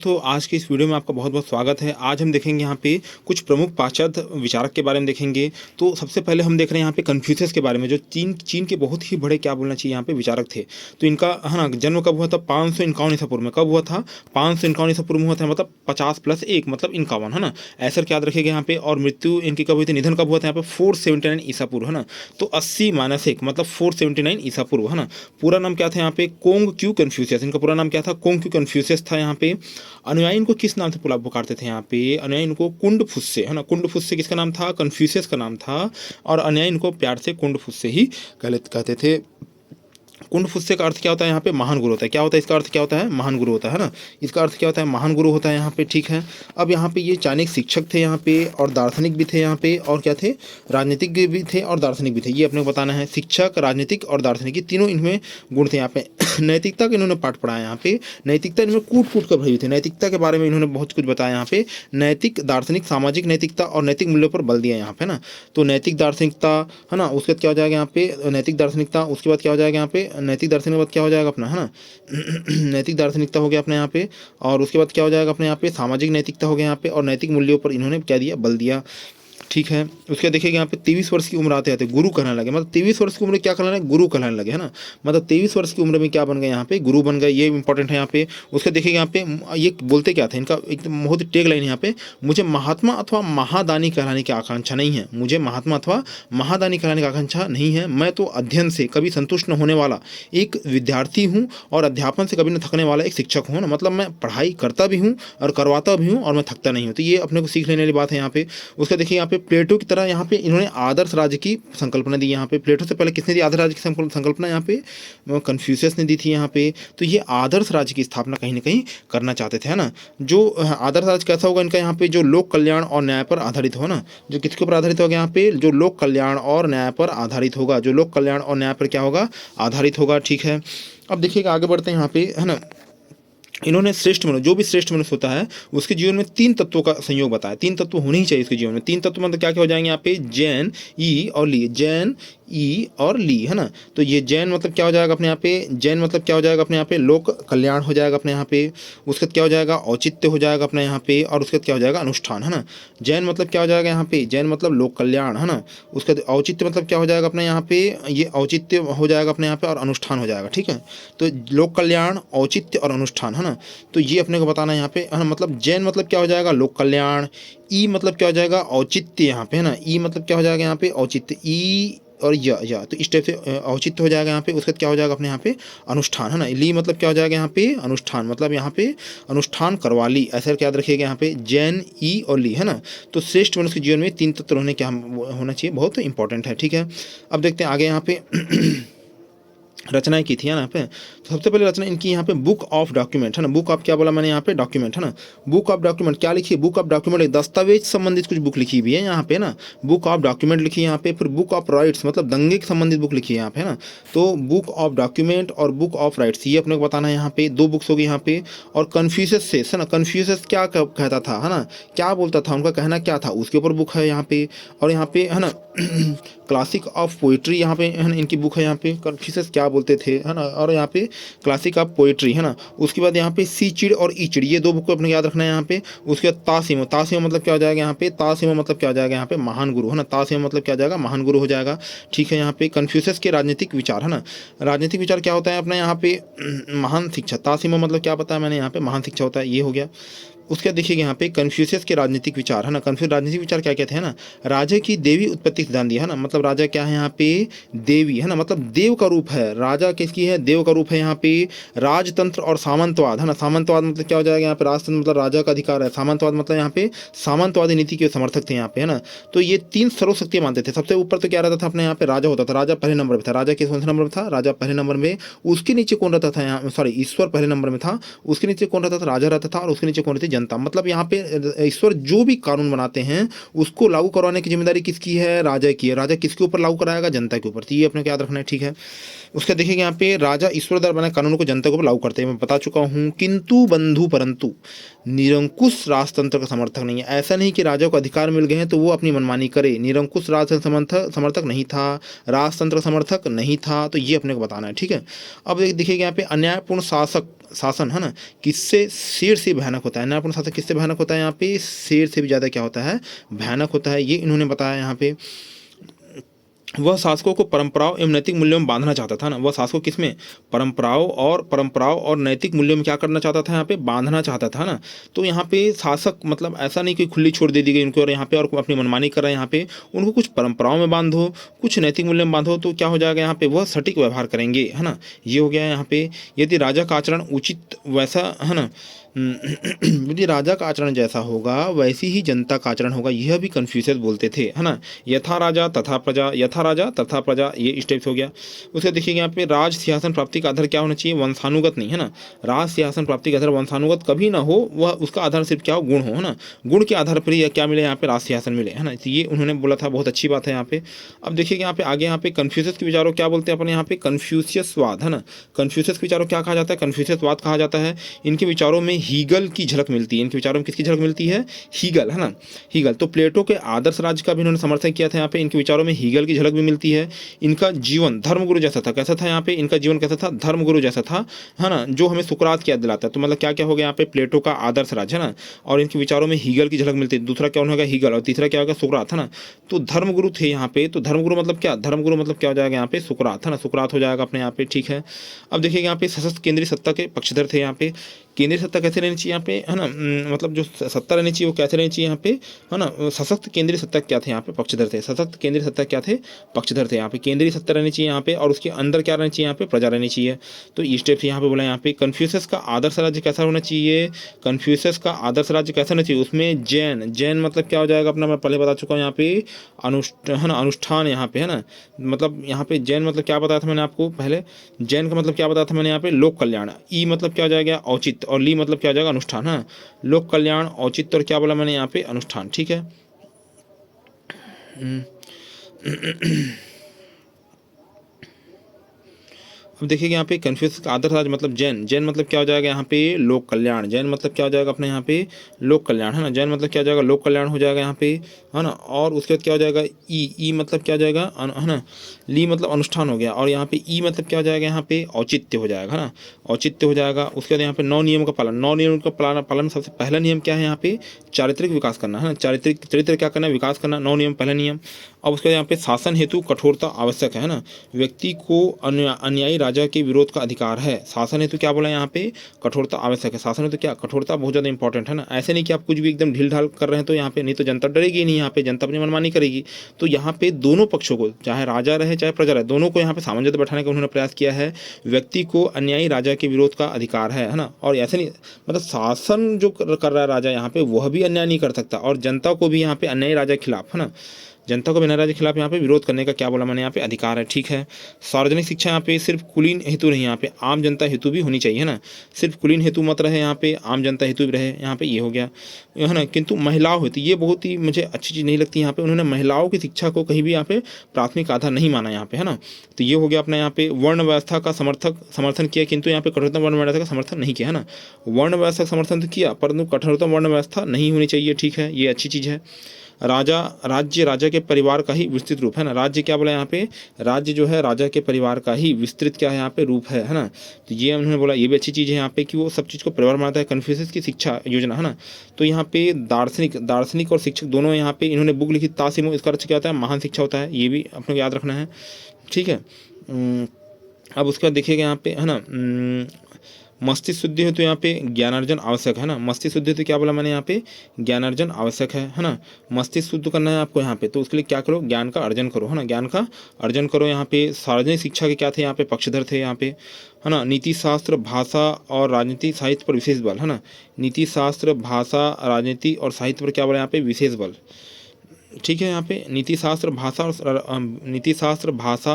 तो आज की इस वीडियो में आपका बहुत बहुत स्वागत है। आज हम देखेंगे यहाँ पे कुछ प्रमुख पाश्चात्य विचारक के बारे में देखेंगे। तो सबसे पहले हम देख रहे हैं यहाँ पे कन्फ्यूशियस के बारे में, जो चीन के बहुत ही बड़े क्या बोलना चाहिए यहाँ पे विचारक थे। तो इनका है ना जन्म कब हुआ था? 551 ईसा पूर्व में। कब हुआ था? 551 ईसा पूर्व में हुआ था, मतलब 50+1 मतलब 51, है ना। ऐसा याद रखिएगा यहाँ पे। और मृत्यु इनकी कब हुई थी? निधन कब हुआ था यहाँ पे? 479 ईसा पूर्व, है ना। तो 80-1 मतलब 479 ईसा पूर्व, है ना। पूरा नाम क्या था यहाँ पे? Kong Q Confucius. इनका पूरा नाम क्या था? कोंग क्यू कन्फ्यूशियस था यहाँ पे। अनुयायी इनको किस नाम से पुकारते थे यहाँ पे? अनुयायी इनको कुंड फुस्से, है ना। कुंड फुस्से किसका नाम था? कन्फ्यूशियस का नाम था। और अनुयायी इनको प्यार से कुंड फुस्से ही कहते थे। कुंड फुस्से का अर्थ क्या होता है यहाँ पे? महान गुरु होता है। क्या होता है इसका अर्थ? क्या होता है? महान गुरु होता है ना। इसका अर्थ क्या होता है? महान गुरु होता है यहाँ पे, ठीक है। अब यहाँ पे ये चाणक्य शिक्षक थे यहाँ पे, और दार्शनिक भी थे यहाँ पे, और क्या थे? राजनीतिक भी थे और दार्शनिक भी थे। ये अपने को बताना है। शिक्षक, राजनीतिक और दार्शनिक, ये तीनों इनमें गुण थे यहाँ पे। नैतिकता का इन्होंने पाठ पढ़ाया यहाँ पे। नैतिकता इनमें कूट कूट कर भरी थी। नैतिकता के बारे में इन्होंने बहुत कुछ बताया यहाँ पे। नैतिक, दार्शनिक, सामाजिक नैतिकता और नैतिक मूल्यों पर बल दिया यहाँ पे ना। तो नैतिक दार्शनिकता, है ना। उसके बाद क्या हो जाएगा यहाँ पे? नैतिक दार्शनिकता। उसके बाद क्या हो जाएगा यहाँ पे? नैतिक दार्शनिक के बाद क्या हो जाएगा अपना, है ना। नैतिक दार्शनिकता हो गया अपने यहाँ पे। और उसके बाद क्या हो जाएगा अपने यहाँ पे? सामाजिक नैतिकता हो गया यहाँ पे। और नैतिक मूल्यों पर इन्होंने क्या दिया? बल दिया, ठीक है। उसके देखिएगा यहाँ पे 23 वर्ष की उम्र आते आते गुरु कहने लगे। मतलब 23 वर्ष की उम्र क्या कहने लगे? गुरु कहने लगे, है ना। मतलब 23 वर्ष की उम्र में क्या बन गए यहाँ पे? गुरु बन गए। ये इंपॉर्टेंट है यहाँ पे। उसके देखिएगा यहाँ पे ये बोलते क्या थे? इनका एकदम बहुत टेग लाइन यहाँ पे, मुझे महात्मा अथवा महादानी कहलाने की आकांक्षा नहीं है। मुझे महात्मा अथवा महादानी कहलाने की आकांक्षा नहीं है। मैं तो अध्ययन से कभी संतुष्ट न होने वाला एक विद्यार्थी हूँ, और अध्यापन से कभी न थकने वाला एक शिक्षक हूँ ना। मतलब मैं पढ़ाई करता भी हूँ और करवाता भी हूँ, और मैं थकता नहीं हूँ। तो ये अपने को सीख लेने वाली बात है यहाँ पे। उसका देखिए यहाँ पे प्लेटो की तरह यहाँ पे इन्होंने आदर्श राज्य की संकल्पना दी यहाँ पे। प्लेटो से पहले किसने दी आदर्श राज्य की संकल्पना? यहाँ पे कन्फ्यूशियस ने दी थी यहाँ पे। तो ये आदर्श राज्य की स्थापना कहीं ना कहीं करना चाहते थे, है ना। जो आदर्श राज्य कैसा होगा इनका यहाँ पे? जो लोक कल्याण और न्याय पर आधारित हो ना। जो किसके ऊपर आधारित होगा यहाँ पे? जो लोक कल्याण और न्याय पर आधारित होगा। जो लोक कल्याण और न्याय पर क्या होगा? आधारित होगा, ठीक है। अब देखिएगा आगे बढ़ते हैं यहाँ पे, है ना। इन्होंने श्रेष्ठ मनुष्य, जो भी श्रेष्ठ मनुष्य होता है उसके जीवन में 3 तत्वों का संयोग बताया। 3 तत्व होने ही चाहिए उसके जीवन में। 3 तत्व मतलब क्या क्या हो जाएंगे यहाँ पे? जैन, ई और ली। जैन, ई और ली, है ना। तो ये जैन मतलब क्या हो जाएगा अपने यहाँ पे? जैन मतलब क्या हो जाएगा अपने यहाँ पे? लोक कल्याण हो जाएगा अपने यहाँ पे। उसके बाद क्या हो जाएगा? औचित्य हो जाएगा अपने यहाँ पे। और उसके बाद क्या हो जाएगा? अनुष्ठान, है ना। जैन मतलब क्या हो जाएगा यहाँ पे? जैन मतलब लोक कल्याण, है ना। उसके बाद औचित्य मतलब क्या हो जाएगा अपने यहाँ पे? ये औचित्य हो जाएगा अपने यहाँ पे, और अनुष्ठान हो जाएगा, ठीक है। तो लोक कल्याण, औचित्य और अनुष्ठान, है ना। तो ये अपने को बताना है यहाँ पे, है ना। मतलब जैन मतलब क्या हो जाएगा? लोक कल्याण। ई मतलब क्या हो जाएगा? औचित्य यहाँ पे, है ना। ई मतलब क्या हो जाएगा यहाँ पे? औचित्य। ई और या तो इस टाइप से औचित्य हो जाएगा यहाँ पे। उसके बाद क्या हो जाएगा अपने यहाँ पे? अनुष्ठान, है ना। ली मतलब क्या हो जाएगा यहाँ पे? अनुष्ठान। मतलब यहाँ पे अनुष्ठान करवा ली, ऐसा याद रखिएगा यहाँ पे। जैन, ई और ली, है ना। तो श्रेष्ठ मनुष्य के जीवन में 3 तत्व होने क्या होना चाहिए? बहुत इंपॉर्टेंट है, ठीक है। अब देखते हैं आगे यहाँ पे रचनाएं की थी यहाँ पे। तो सबसे पहले रचना इनकी यहाँ पे बुक ऑफ डॉक्यूमेंट, है ना। बुक ऑफ क्या बोला मैंने यहाँ पे? डॉक्यूमेंट, है ना। बुक ऑफ डॉक्यूमेंट क्या लिखी है? बुक ऑफ डॉक्यूमेंट एक दस्तावेज संबंधित कुछ बुक लिखी हुई है यहाँ पे ना। बुक ऑफ डॉक्यूमेंट लिखी है यहाँ पे। फिर बुक ऑफ राइट्स मतलब दंगे के संबंधित बुक लिखी है यहाँ पे, है ना। तो बुक ऑफ डॉक्यूमेंट और बुक ऑफ राइट्स, ये अपने को बताना है यहाँ पे। 2 बुक्स होगी यहाँ पे। और कन्फ्यूशियस से, है ना। कन्फ्यूशियस क्या कहता था, है ना, क्या बोलता था, उनका कहना क्या था, उसके ऊपर बुक है यहाँ पे। और यहाँ पे, है ना, क्लासिक ऑफ पोइट्री यहाँ पे, है ना, इनकी बुक है यहाँ पे। कन्फ्यूशियस क्या बोलते थे, है ना। और यहाँ पे क्लासिक ऑफ पोइट्री, है ना। उसके बाद यहाँ पे सी चिड़ और ई चिड़, ये 2 बुक को अपने याद रखना है यहाँ पे। उसके बाद तासीमो, तासीमो मतलब क्या हो जाएगा यहाँ पे? तासीमो मतलब क्या हो जाएगा यहाँ पे? महान गुरु, है ना। तासीमो मतलब क्या हो जाएगा? महान गुरु हो जाएगा, ठीक है। यहाँ पे कन्फ्यूशियस के राजनीतिक विचार, है ना। राजनीतिक विचार क्या होता है अपने यहाँ पे? महान शिक्षा। तासीमो मतलब क्या बताया मैंने यहाँ पे? महान शिक्षा होता है, ये हो गया। उसके बाद देखिएगा यहाँ पे कन्फ्यूशियस के राजनीतिक विचार, है ना। कन्फ्यूज राजनीतिक विचार क्या कहते हैं ना? राजा की देवी उत्पत्ति सिद्धांत दिया, है ना। मतलब राजा क्या है यहाँ पे? देवी, है ना। मतलब देव का रूप है राजा। किसकी है? देव का रूप है यहाँ पे। राजतंत्र और सामंतवाद, है ना। सामंतवाद मतलब क्या हो जाएगा यहाँ पे? राजतंत्र मतलब राजा का अधिकार है। सामंतवाद मतलब यहाँ पे सामंतवादी नीति के समर्थक थे यहाँ पे, है ना। तो ये 3 सर्वशक्ति मानते थे। सबसे ऊपर तो क्या रहता था अपने यहाँ पे? राजा होता था। राजा पहले नंबर पर था। राजा किस नंबर पर था? राजा पहले नंबर में। उसके नीचे कौन रहता था यहाँ? सॉरी, ईश्वर पहले नंबर में था। उसके नीचे कौन रहता था? राजा रहता था। और उसके नीचे कौन रहती? जनता। मतलब यहाँ पे ईश्वर जो भी कानून बनाते हैं उसको लागू करवाने की जिम्मेदारी किसकी है? राजा की है। राजा किसके ऊपर लागू कराएगा? जनता के ऊपर। तो ये अपने को याद रखना है, ठीक है। उसका देखिएगा यहाँ पे राजा ईश्वर द्वारा बनाए कानूनों को जनता के ऊपर लागू करते हैं, मैं बता चुका हूँ। किंतु बंधु परंतु निरंकुश राजतंत्र का समर्थक नहीं है। ऐसा नहीं कि राजा को अधिकार मिल गए हैं तो वो अपनी मनमानी करे। निरंकुश राजतंत्र समर्थक नहीं था, राजतंत्र समर्थक नहीं था। तो ये अपने को बताना है, ठीक है। अब देखिएगा यहाँ पे अन्यायपूर्ण शासक शासन है ना किससे, शेर से भयानक होता है। न्यायपूर्ण शासन किससे भयानक होता है यहाँ पे, शेर से भी ज़्यादा क्या होता है, भयानक होता है। ये इन्होंने बताया यहाँ पे। वह शासकों को परंपराओं एवं नैतिक मूल्यों में बांधना चाहता था ना, वह शासकों किसमें, परंपराओं और नैतिक मूल्यों में क्या करना चाहता था, यहाँ पे बांधना चाहता था ना। तो यहाँ पे शासक मतलब ऐसा नहीं कि खुली छोड़ दे दी गई उनको और यहाँ पे और अपनी मनमानी कर रहे हैं, यहाँ पे उनको कुछ परंपराओं में बांधो, कुछ नैतिक मूल्यों में बांधो, तो क्या हो जाएगा यहाँ पे, वह सटीक व्यवहार करेंगे है ना। ये हो गया यहाँ पे। यदि राजा का आचरण उचित वैसा है ना, यदि राजा का आचरण जैसा होगा वैसी ही जनता का आचरण होगा, यह भी कन्फ्यूशियस बोलते थे है ना। यथा राजा तथा प्रजा, यथा राजा तथा प्रजा, ये स्टेप्स हो गया। उसके देखिए यहाँ पे राज सिंहासन प्राप्ति का आधार क्या होना चाहिए, वंशानुगत नहीं है ना। राज सिंहासन प्राप्ति का आधार वंशानुगत कभी ना हो, वह उसका आधार सिर्फ क्या हो, गुण हो है ना। गुण के आधार पर ही क्या मिले यहाँ पे, राज सिंहासन मिले है ना। तो ये उन्होंने बोला था, बहुत अच्छी बात है यहाँ पे। अब देखिए यहाँ पे आगे यहाँ पे कन्फ्यूशियस के विचारों क्या बोलते हैं अपन यहाँ पे, कन्फ्यूशियसवाद है ना। कन्फ्यूशियस के विचारों क्या कहा जाता है, कन्फ्यूशियसवाद कहा जाता है। इनके विचारों में हीगल की झलक मिलती है, इनके विचारों में किसकी झलक मिलती है, हीगल है ना, हीगल। तो प्लेटो के आदर्श राज्य का भी इन्होंने समर्थन किया था यहाँ पे। इनके विचारों में हीगल की झलक भी मिलती है। इनका जीवन धर्मगुरु जैसा था, कैसा था यहाँ पे, इनका जीवन कैसा था, धर्मगुरु जैसा था है ना, जो हमें सुकरात की याद दिलाता है। तो मतलब क्या क्या हो गया यहाँ पे, प्लेटो का आदर्श राज्य है ना, और इनके विचारों में हीगल की झलक मिलती है। दूसरा क्या होगा, हीगल, और तीसरा क्या होगा, सुकरात है ना। तो धर्मगुरु थे यहाँ पे। तो धर्मगुरु मतलब क्या, धर्मगुरु मतलब क्या हो जाएगा यहाँ पे, सुकरात है ना, सुकरात हो जाएगा अपने यहाँ पे, ठीक है। अब देखिए यहाँ पे सशस्त्र केंद्रीय सत्ता के पक्षधर थे यहाँ पे। केंद्रीय सत्ता कैसे रहनी चाहिए यहाँ पे है ना, मतलब जो सत्ता रहनी चाहिए वो कैसे रहनी चाहिए यहाँ पे है ना। सशक्त केंद्रीय सत्ता क्या थे यहाँ पे, पक्षधर थे। सशक्त केंद्रीय सत्ता क्या थे, पक्षधर थे यहाँ पे। केंद्रीय सत्ता रहनी चाहिए यहाँ पे, और उसके अंदर क्या रहनी चाहिए यहाँ पे, प्रजा रहनी चाहिए। तो ये स्टेप्स यहाँ पे बोला यहाँ पे। कन्फ्यूशियस का आदर्श राज्य कैसा होना चाहिए, कन्फ्यूशियस का आदर्श राज्य कैसा होना चाहिए, उसमें जैन, जैन मतलब क्या हो जाएगा अपना, मैं पहले बता चुका हूँ यहाँ पे, अनुष्ठान यहाँ पे है ना। मतलब यहाँ पे जैन मतलब क्या बताया था मैंने आपको पहले, जैन का मतलब क्या बताया था मैंने यहाँ पे, लोक कल्याण। ई मतलब क्या हो जाएगा, औचित्य, और ली मतलब क्या हो जाएगा, अनुष्ठान है। लोक कल्याण, औचित्य, और क्या बोला मैंने यहाँ पे, अनुष्ठान, ठीक है। अब देखिए यहाँ पे कन्फ्यूज का आदर्श राज्य मतलब जैन, जैन मतलब क्या हो जाएगा यहाँ पे, लोक कल्याण। जैन मतलब क्या हो जाएगा अपने यहाँ पे, लोक कल्याण है ना। जैन मतलब क्या हो जाएगा, लोक कल्याण हो जाएगा यहाँ पे है ना। और उसके बाद क्या हो जाएगा, ई मतलब क्या हो जाएगा है ना, ली मतलब अनुष्ठान हो गया, और यहाँ पे ई मतलब क्या हो जाएगा यहाँ पे, औचित्य हो जाएगा है ना, औचित्य हो जाएगा। उसके बाद यहाँ पे 9 नियम का पालन, 9 नियम का पालन में सबसे पहला नियम क्या है यहाँ पे, चारित्रिक विकास करना है ना। चरित्र क्या करना है, विकास करना, 9 नियम पहला नियम। अब उसके बाद यहाँ पे शासन हेतु कठोरता आवश्यक है ना। व्यक्ति को अन्यायी राजा के विरोध का अधिकार है। शासन हेतु क्या बोला यहाँ पे, कठोरता आवश्यक है। शासन हेतु क्या, कठोरता बहुत ज़्यादा इंपॉर्टेंट है ना। ऐसे नहीं कि आप कुछ भी एकदम ढील ढाल कर रहे हैं तो यहाँ पे, नहीं तो जनता डरेगी नहीं, यहाँ पे जनता अपनी मनमानी करेगी। तो यहाँ पे दोनों पक्षों को, चाहे राजा रहे चाहे प्रजा रहे, दोनों को यहाँ पे सामंजस्य बैठाने का उन्होंने प्रयास किया है। व्यक्ति को अन्यायी राजा के विरोध का अधिकार है ना। और ऐसे नहीं मतलब शासन जो कर रहा है राजा यहाँ पे, वह भी अन्याय नहीं कर सकता, और जनता को भी यहाँ पे अन्यायी राजा के खिलाफ है ना, जनता को बिना राज्य के खिलाफ यहाँ पे विरोध करने का क्या बोला मैंने यहाँ पे, अधिकार है, ठीक है। सार्वजनिक शिक्षा यहाँ पे सिर्फ कुलीन हेतु नहीं, यहाँ पे आम जनता हेतु भी होनी चाहिए है ना। सिर्फ कुलीन हेतु मत रहे यहाँ पे, आम जनता हेतु भी रहे यहाँ पे, ये हो गया है ना। किंतु महिलाओं हेतु, ये बहुत ही मुझे अच्छी चीज़ नहीं लगती यहाँ पे, उन्होंने महिलाओं की शिक्षा को कहीं भी यहाँ पे प्राथमिक आधार नहीं माना यहाँ पे है ना। तो ये हो गया अपना यहाँ पे वर्ण व्यवस्था का समर्थन किया, किंतु यहाँ पे कठोरतम वर्ण व्यवस्था का समर्थन नहीं किया है ना। वर्ण व्यवस्था का समर्थन तो किया, परंतु कठोरतम वर्ण व्यवस्था नहीं होनी चाहिए, ठीक है, ये अच्छी चीज़ है। राज्य के परिवार का ही विस्तृत रूप है ना। राज्य क्या बोला यहाँ पे, राज्य जो है राजा के परिवार का ही विस्तृत क्या है यहाँ पे, रूप है ना। तो ये उन्होंने बोला, ये भी अच्छी चीज़ है यहाँ पे कि वो सब चीज़ को परिवार मानता है। कन्फ्यूशियस की शिक्षा योजना है ना। तो यहाँ पे दार्शनिक और शिक्षक दोनों यहाँ पे इन्होंने बुक लिखी तासिमो, इसका अर्थ क्या होता है, महान शिक्षा होता है, ये भी अपने को याद रखना है, ठीक है। अब उसके बाद देखिएगा यहाँ पे है ना, मस्तिष्क शुद्धि है तो यहाँ पे ज्ञानार्जन आवश्यक है ना। मस्तिष्क शुद्धि तो क्या बोला मैंने यहाँ पे, ज्ञानार्जन आवश्यक है ना। मस्तिष्क शुद्ध करना है आपको यहाँ पे, तो उसके लिए क्या करो, ज्ञान का अर्जन करो है ना, ज्ञान का अर्जन करो। यहाँ पे सार्वजनिक शिक्षा के क्या थे यहाँ पे, पक्षधर थे यहाँ पे है ना। नीति शास्त्र, भाषा और राजनीति साहित्य पर विशेष बल है ना। नीति शास्त्र, भाषा, राजनीति और साहित्य पर क्या बोला यहाँ पे, विशेष बल, ठीक है। यहाँ पे नीति शास्त्र, भाषा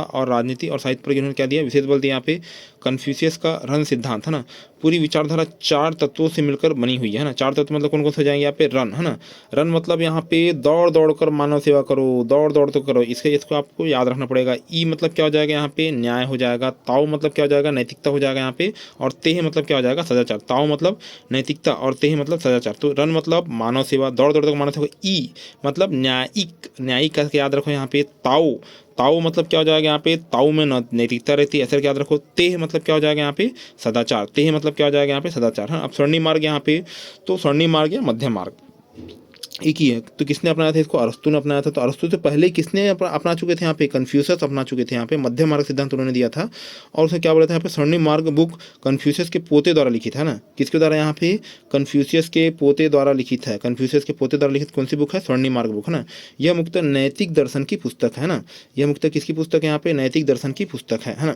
और राजनीति और साहित्य पर इन्होंने क्या दिया, विशेष बल दिया। यहाँ पे कन्फ्यूशियस का रन सिद्धांत है ना। पूरी विचारधारा 4 तत्वों से मिलकर बनी हुई है ना। 4 तत्व मतलब कौन कौन से हो जाएंगे यहाँ पे, रन है ना। रन मतलब यहाँ पे दौड़ कर मानव सेवा करो, दौड़ तो करो, इसको आपको याद रखना पड़ेगा। ई मतलब क्या हो जाएगा यहाँ पे, न्याय हो जाएगा। ताओ मतलब क्या हो जाएगा, नैतिकता हो जाएगा यहाँ पे। और तेह मतलब क्या हो जाएगा, सदाचार। ताओ मतलब नैतिकता और तेह मतलब सदाचार। तो रन मतलब मानव सेवा, दौड़ तक मानव सेवा। ई मतलब न्याय न्यायिक, न्यायिक का याद रखो यहाँ पे ताओ, ताओ मतलब क्या हो जाएगा यहाँ पे, ताओ में नैतिकता रहती है, ऐसा याद रखो। तेह मतलब क्या हो जाएगा यहाँ पे, सदाचार, तेह मतलब क्या हो जाएगा यहाँ पे, सदाचार। हाँ, अब स्वर्णिम मार्ग यहाँ पे, तो स्वर्णिम मार्ग या मध्यम मार्ग एक ही है। तो किसने अपनाया था इसको, अरस्तु ने अपनाया था। तो अरस्तु से पहले किसने अपना चुके थे यहाँ पे, कन्फ्यूशियस अपना चुके थे यहाँ पे, मध्यम मार्ग सिद्धांत उन्होंने दिया था। और उसे क्या बोला था यहाँ पे, स्वर्णिम मार्ग बुक कन्फ्यूशियस के पोते द्वारा लिखित है ना, किसके द्वारा यहाँ पे, कन्फ्यूशियस के पोते द्वारा लिखित है। कन्फ्यूशियस के पोते द्वारा लिखित कौन सी बुक है, स्वर्णिम मार्ग बुक है ना। यह मुख्यतः नैतिक दर्शन की पुस्तक है ना, यह मुख्यतः किसकी पुस्तक है यहाँ पे, नैतिक दर्शन की पुस्तक है ना।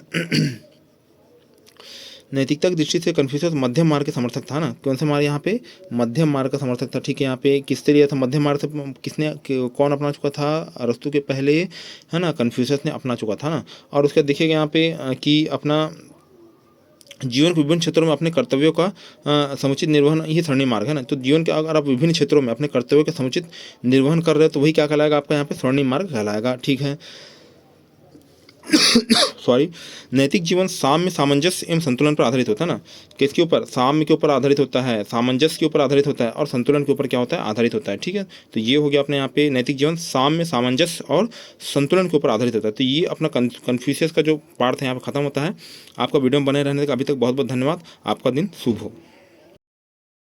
नैतिकता की दृष्टि से कन्फ्यूशियस मध्यम मार्ग के समर्थक था ना, कौन से मार्ग यहाँ पे, मध्यम मार्ग का समर्थक था। ठीक है, यहाँ पे किससे लिया था, मध्यम मार्ग से किसने, कौन अपना चुका था, अरस्तु के पहले है ना, कन्फ्यूशियस ने अपना चुका था ना। और उसके देखिएगा यहाँ पे कि अपना जीवन के विभिन्न क्षेत्रों में अपने कर्तव्यों का समुचित निर्वहन, ये स्वर्णिम मार्ग है ना। तो जीवन के अगर आप विभिन्न क्षेत्रों में अपने कर्तव्यों का समुचित निर्वहन कर रहे हो तो वही क्या कहलाएगा आपका यहाँ पे, स्वर्णिम मार्ग कहलाएगा। ठीक है, सॉरी। नैतिक जीवन साम्य, सामंजस्य एवं संतुलन पर आधारित होता है ना, किसके ऊपर, साम्य के ऊपर आधारित होता है, सामंजस्य के ऊपर आधारित होता है, और संतुलन के ऊपर क्या होता है, आधारित होता है। ठीक है, तो ये हो गया अपने यहाँ पे, नैतिक जीवन साम्य, सामंजस्य और संतुलन के ऊपर आधारित होता है। तो ये अपना कन्फ्यूशियस का जो पार्ट है यहाँ पर खत्म होता है। आपका वीडियो में बने रहने का अभी तक बहुत बहुत धन्यवाद। आपका दिन शुभ हो।